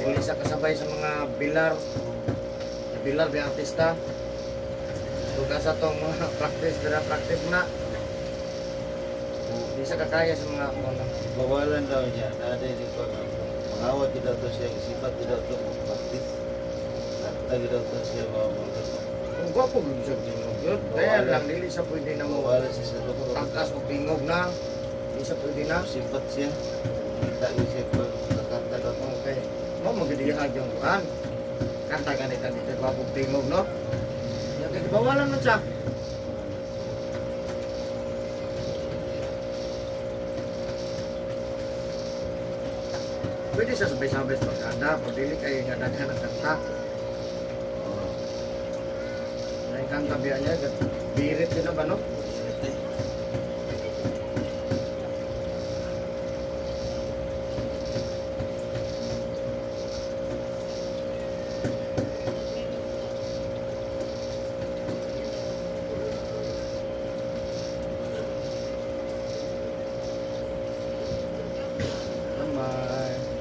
Dili sa kasabay sa mga bilar. Bilar bi artista. Tuga sa tong mga practice mo na. Di sa kakaya sa mga ano. Bawalan daw niya, dati di ko na mangawat daw to siya, isipat daw to practice. Tagi daw to siya mga Kung gwapo gyud siya tingog yun. Kaya lang dili sa pwede na mo bawalan siya sa doktor. tangkas o tingog na. Di sa pwede na. Sipat siya. Kita siya pag nakanta daw to. Okay. Mo magdihag yung kuan. Kanta ganito dito gwapo tingog no. Yan kay bawalan man siya. Pwede sa sabay-sabay sa pagkanda, pagdili kayo nga daghan ang kanta. Ang kanta biya niya, birit din na ba no? Bye.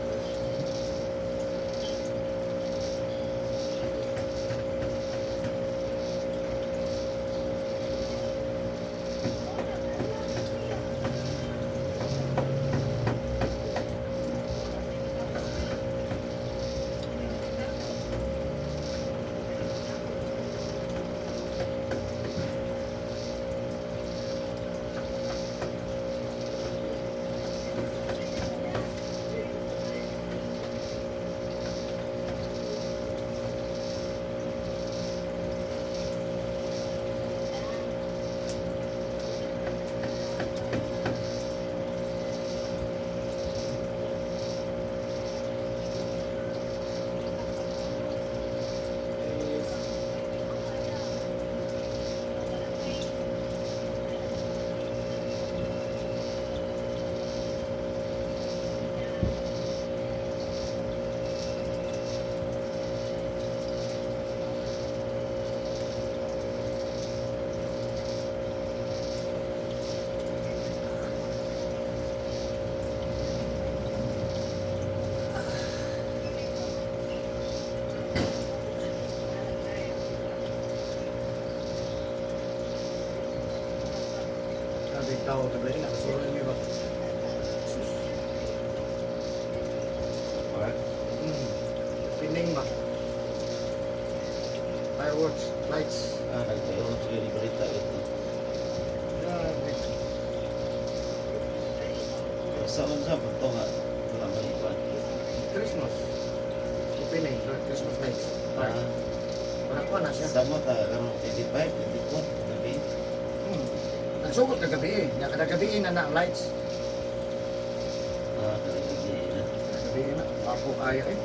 Sabi tao tabi na solo ni ba? Alright. Pining ba? Fireworks, lights. Nagkaroon siya di balita ito. Grabe. Sa ito nga, wala man ipan. Christmas. Pining, Christmas lights. Para ko na siya. Sa mo ta, karoon 25, 24, gabi. Nagsugod kagabi eh. Kagabi na ang lights. Kalagagi na. Kagabi na. Ako kaya eh.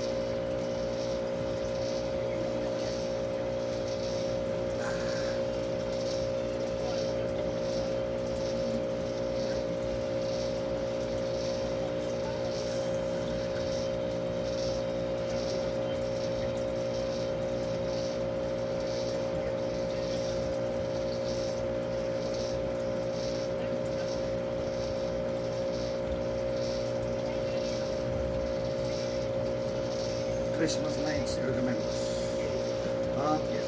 Christmas lights, argumentos. Okay.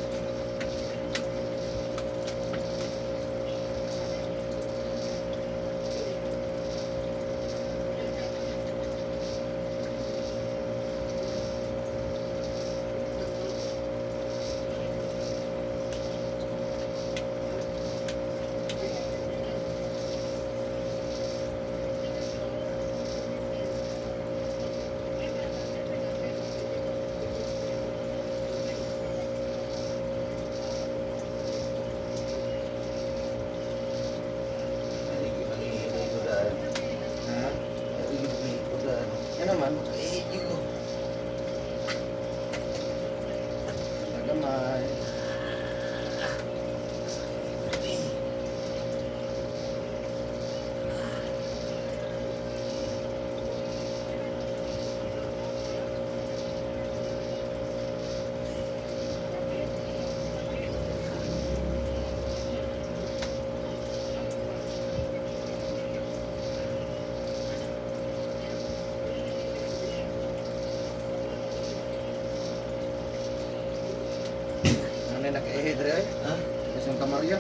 na nag-ihidre ay. Ha? Sa Santa Maria.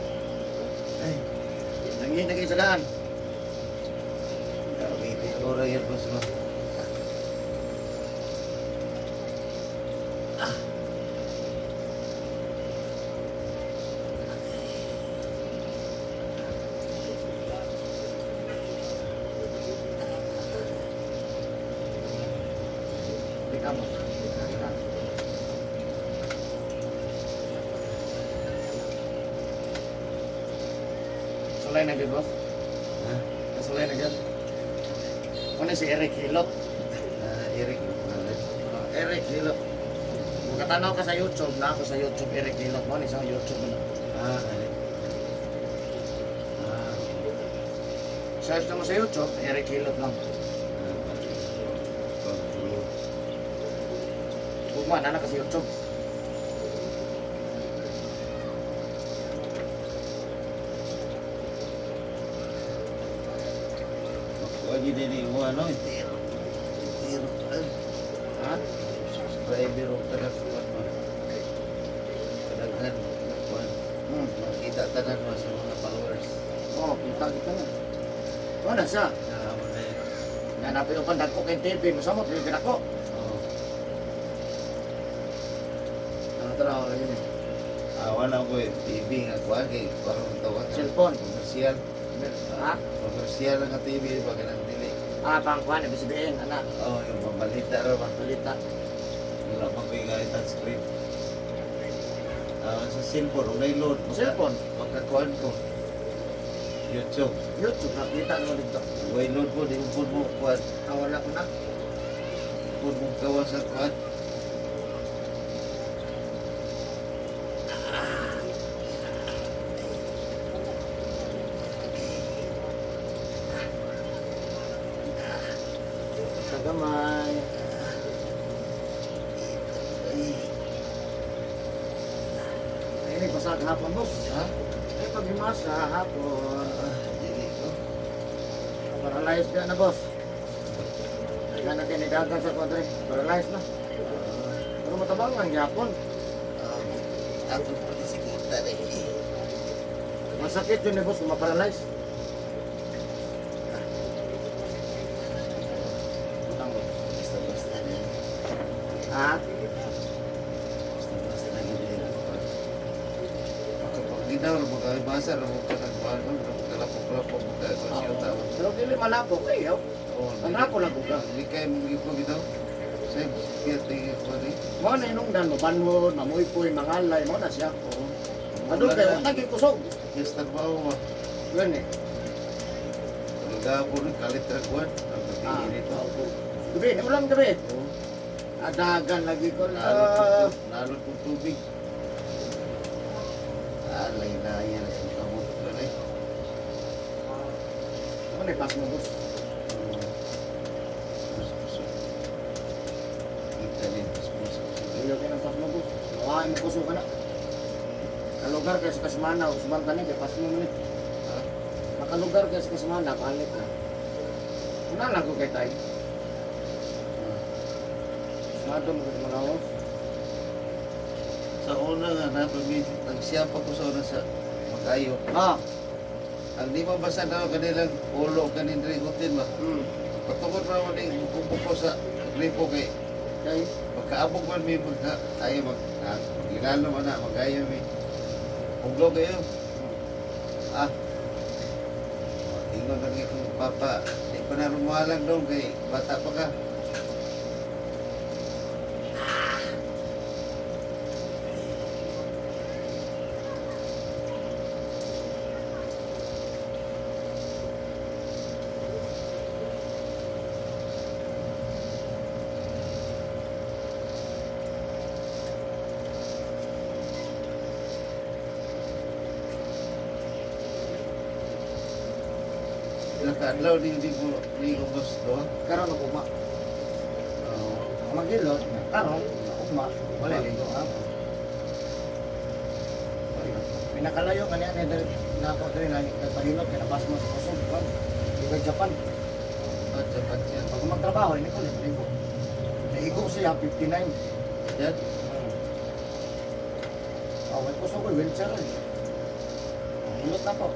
Ay, Nanginagay sa daan. gamitin ko rin yan, boss mo. Tika mo. Sulay na gid boss. Ha? Kasulay na gid. Ano si Eric Hilot? Eric, Eric Hilot. Makatanaw ka sa YouTube na ako sa YouTube Eric Hilot mo isang YouTube na. Eric. Search mo sa YouTube Eric Hilot lang. Ugma na ka sa YouTube. Wagi din mo ano, itiro. Ha? Subscriber o tanas mo. Kadaghan. Makita tanan mo sa mga followers. Oh, kita kita na. Ano siya? Wala yun. Nanapin ko dagko kay TV mo sa mo pinag ako. Oo. Tara yun. Wala ko eh. TV nga kuha kay parang tawag. Cellphone. Komersyal. Ha? Komersyal ang TV. Baka nang dili. Pang kuan ibig sabihin ana Oo, yung mabalita raw ba? balita. Wala pa ko yung kahit touchscreen. Sa cellphone, kung na-load. Cellphone. Magkakuhan ko. YouTube. YouTube nakita naman dito. Kung load mo, di mo kuhan. Wala ko na. Kung mo kawa sa kuhan. Sa gamay. Ay, ini pasag hapon boss. Ha? Ay paghimasa hapon. Dili ko. Paralyzed ka na boss. Kaya natin idagan sa kwadre. Paralyzed na. Pero matabang ang yapon. Ako pati si kita rin. Masakit yun eh boss kung maparalyze. Utang boss. Basta-basta na yan. Ha? Basta-basta na yun. Kapag ginaw, magkakibasa, magkakibasa, magkakalapok-lapok, magkakibasa yung tao. Pero dili malapok eh. Oh. Ang ako lang ko ka. Hindi kayo mong ipag ito. Sa'yo, kaya tingin ko rin. Mo na inungdan mo banmod, mamuy-puy, mangalay, mo na siya. Adun kayo, tagi kusog. Yes, tagbaw mo. Yun eh. Nagagapon, kalitra kuwan. Ang pagtingin ito. Gabi, ulang gabi. Adagan lagi ko na. Nalot kong tubig. Alay na yan sa kamot ko na eh. Ano na ipas mo boss? Kita din, puso. Ayaw ka ng pas mo boss. Mawain mo kusog ka na. Kalugar kayo sa Kasmana, usman ka na, kaya pas mo mo ni. Makalugar kayo sa Kasmana, palit na. Una lang ko kay tayo. Usmado mo ka mga host. Sa una nga, nagsiyapa ko sa una sa Magayo. Ah, Ang di mabasa na kanilang ulo, kanin rigutin ba? Patungkol na mo din, buko sa gripo kay kay, pagkaabog man may pagka, ayaw ginalo man na, Magayo may uglo kayo. Ingon lagi kong papa, di pa na rumuhalang doon kay bata pa ka. Ilang kaadlaw di ko gusto. karon ako ma. Magilot, karon, ugma, wala ligo ha. Pinakalayo kanya na dali na ako dali na nagpahilot kaya nabas mo sa kusog. Di Japan. Dapat siya. Pag magtrabaho, hindi ko ligo. Naigo siya 59. Yan. Oh, may kusog ko, wheelchair eh. Hilot na po.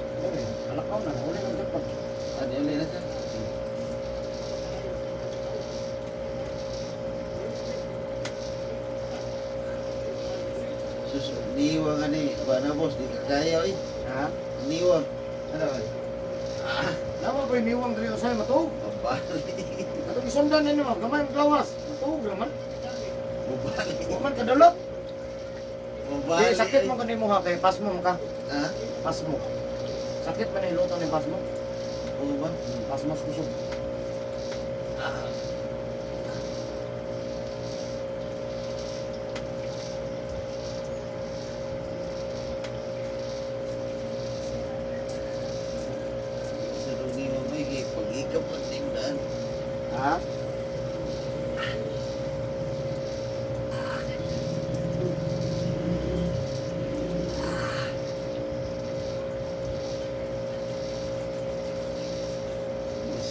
Alakaw na, huli ng Japan. Ano yun na siya? Sus, niwa nga ni, ba na boss, di ka kaya eh. Ha? Niwa. Ano ba? Nama ba iniwang dali sa'yo matuog? Mabali. Katong isundan ninyo, gamay ang gawas. Matuog naman. Mabali. Huwag man kadalot. Mabali. Di, sakit mo kanimo ha, kay pas mo ka. Ha? Pas mo. Sakit man yung luto ng pas mo. Oo ba? Pas mo kusog. Ah. Sa niwa may pag-ikap ang tingnan. Ha?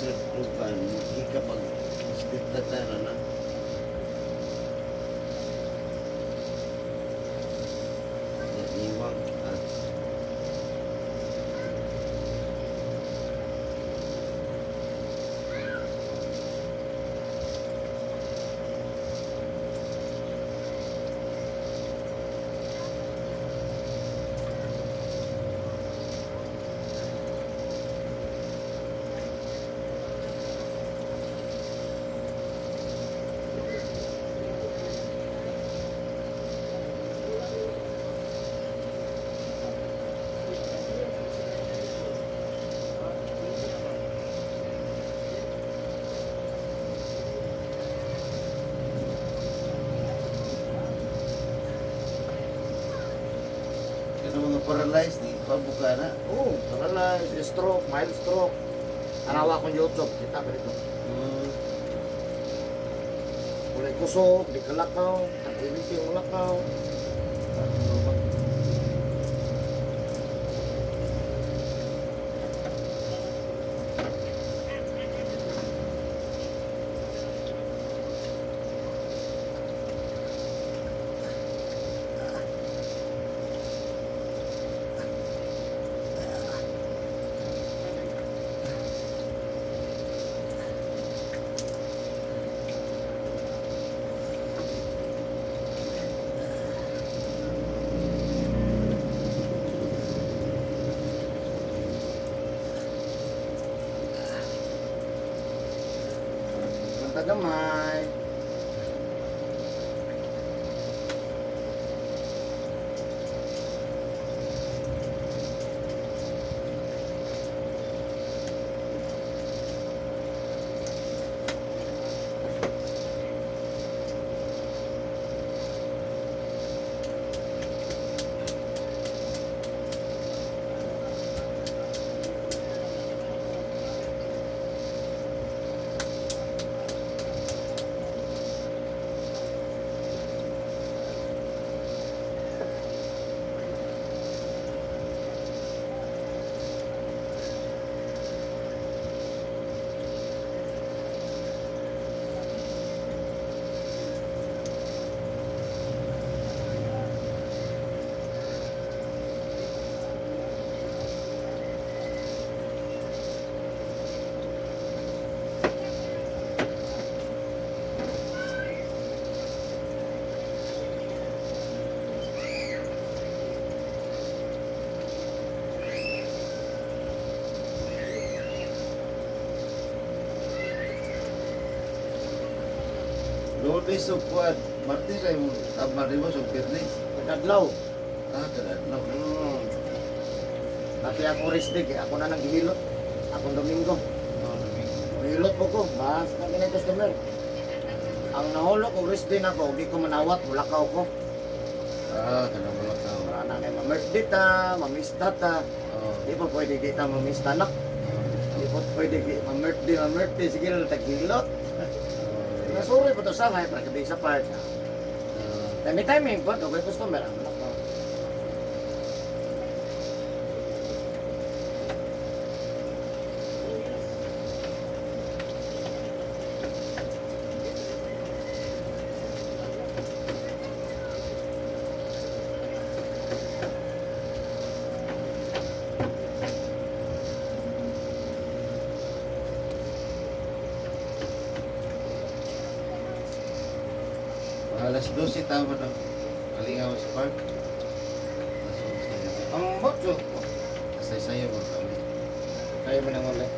Sir Tukan, ikap ang ispitatan na. Iwang at ano mga paralyzed, di pa buka na. Oo, paralyzed, stroke, mild stroke. Anawa kong YouTube, kita ka dito. Kulay kusog, di kalakaw, tag-initi yung lakaw. Ano ba? Ang tagamay. Lunes o Puan, Martes ay Maribos o Pirnis. Pagkadlaw. Kadadlaw. Dati ako rest day, kaya ako na naghihilot. Akong Domingo. Hilot po ko, basta na customer. Ang nahulog ko rest day na ko, hindi ko manawat, mulakaw ko. Kanang wala ka. Wala na kayo ma-birthday ta, mamista ta. Di pa pwede kita mamista na. Di pa pwede ma-birthday, sige lang taghilot. Nasuri po to sa mga, para kabi sa part. Time po, okay customer, ang mulakaw. Alas 12 tama na. Kalingaw sa park. Masok saya. Ang botso. Asay sayo mo kami. Kaya mo nang ulit.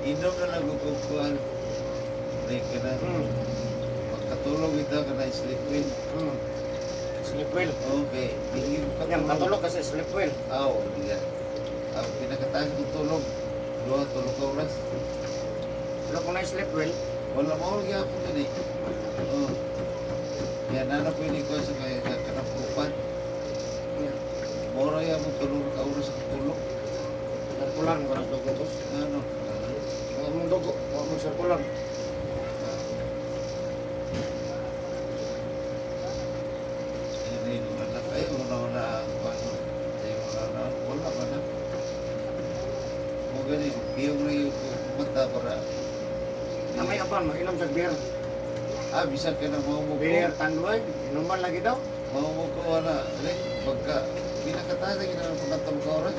Inom na lang kukuhan. Break ka na. Pagkatulog ito ka na sleep well. Sleep well. Okay. Bigyan ka Yan, matulog kasi sleep well. Oo, diyan. Ang pinakataas ng tulog. Luha, tulog ka oras. Pero kung na-sleep well, Wala mo ulit ako din eh. Oo. Yan, ano pwede ko sa kaya kanapupan. yan. Mora yan mo tulog ka oras sa tulog. Sarkulan ko na dugo, boss. Ano? Huwag mong dugo, huwag mong sarkulan. Ini wala kayo una ano. Tayo wala ba na? Mo gani, biyong na yung mata para. Na may aban, mag-inom sa beer. Bisa ka na mo mo Beer, tanloy, inuman lagi daw. Mau mo ko wala. Pagka pinakataas na ginagawa ko natong ka oras.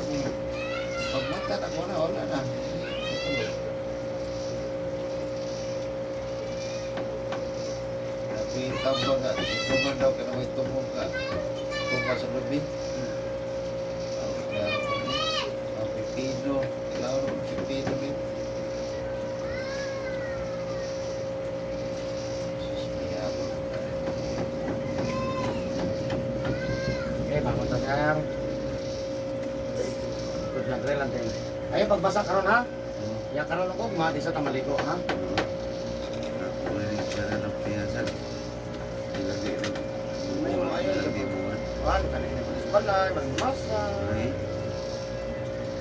Pag mata na ko na, wala na. Tapi tambah ka, ito man daw ka na may tumong ka. Tumpa sa gabi. Kaya ako ni, pipino. Kailangan mo pipino din. Okay, bangon ta sir. Good luck rin lang tayo. Ayo, pagbasa karon ha. Ya karon ako, mati sa tamaliko ha. Pwede ka na ng piyasan. Ilagay rin. May mga ayaw. Ilagay mo nga. Kuhan, kanina ko sa balay, magmasa. Ay,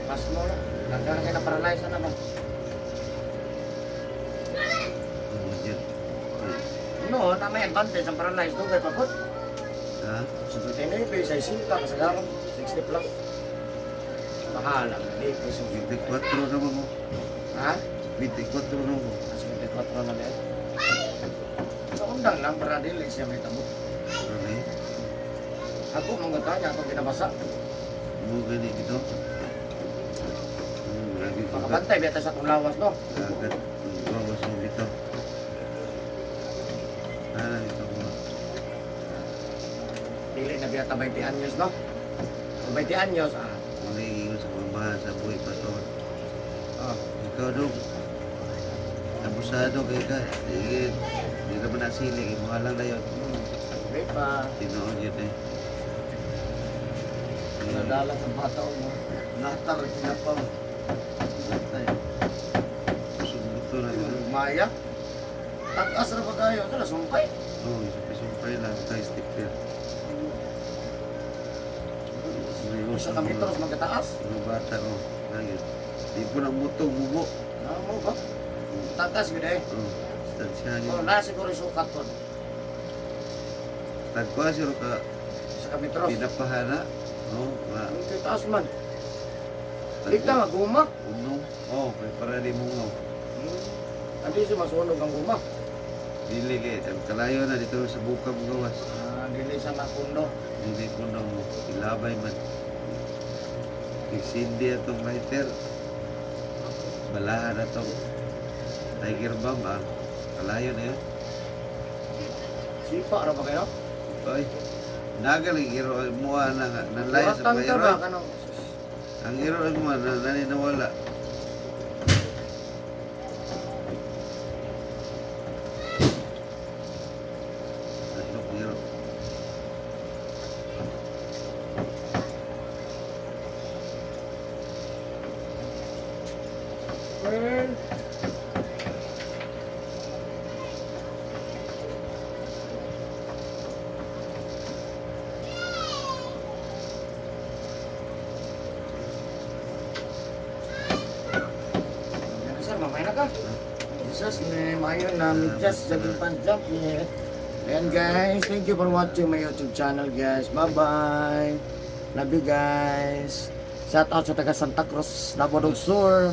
Mas mo na. Nagkana kayo na paralyze na ba? ano dyan? No, na may advantage ang paralyze doon kay pagod. Ha? Sa 39, sa 60, kasagaran, 60 plus. Bahala, hindi ko sa 24 naman mo. Ha? 24 naman mo. Kasi 24 na din. Sa undang lang para dili siya may tabo. Ay, Ako, mga tanya, ako binabasa. mo gani dito. Lagi ko ka. Makabantay, beta sa itong lawas, no? Agad. Bawas mo dito. Ito mo. Dili na biyata 20 anyos, no? Kung 20 anyos, Muli ko sa mamahan sa buhay pa to. Ikaw dong. Abusado kay ka. Hindi naman nasili. Mukha lang na yun. Okay pa. Tinoon yun eh. Nadala sa bata mo. Natar, kinapang. Natay. Susunod na yun. Maya. Takas na ba tayo? Ito na, sumpay. Oo, sumpay lang. Tayo sticker. Isa kami ito, magkataas. Mga bata ko. Lagi. Di po na mutong mubo. Mo ba? Takas gud eh. Oo. Stansyahan Oh, yun. na siguro sukat ko. Tagpa siya ka Isa kami tros. pinapahana. Oo. Ang taas man. Ligta maguma. Unong. Oo, para di mungaw. Andi si masunog ang guma. Dili kay kalayo na dito sa buka mo gawas. Dili sa nakundo. Dili ko nang ilabay man. Iksindi atong lighter. Balahan atong Tiger Bomb kalayo na yun. Sipa ra ba kayo? Oy. Nagal giro mo na nanlaya sa Kuratan ka ba bayro. kanang Ang hero ay mo, nawala. Ang hero. Well, sir, mamaya na ka. Jesus, may mayo na just jogging panjang. Ayan guys, thank you for watching my YouTube channel guys. Bye-bye. Love you guys. Shout out sa taga Santa Cruz, Davao del Sur.